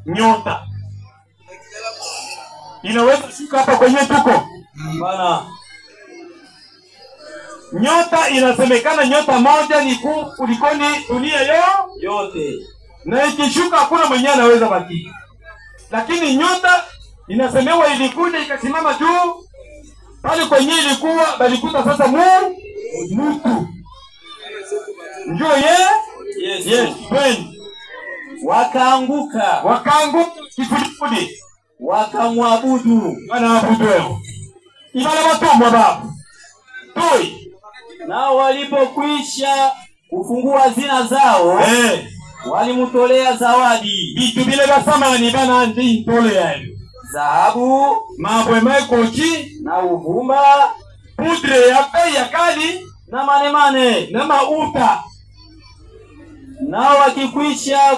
nyota. Inaweza shuka hapa kwenye tuko. Bana. Nyota inasemekana nyota moja ni kuu kulikoni dunia yote. Na ikishuka hakuna mwenye anaweza baki. Lakini nyota inasemewa ilikuja ikasimama juu. Pale kwenye ilikuwa balikuta sasa mtu. Njoo Yes. Wakaanguka kifudifudi. Wakamwabudu. Wanaabudu wao. Ibala watumwa babu. Toi. Nao walipokwisha kufungua zina zao, walimtolea zawadi. Vitu vile vya samani bana ndi tolea. Dhahabu, mabwe maikochi, na uvumba, pudre ya bei ya kali, na manemane, na mauta. Nao wakikwisha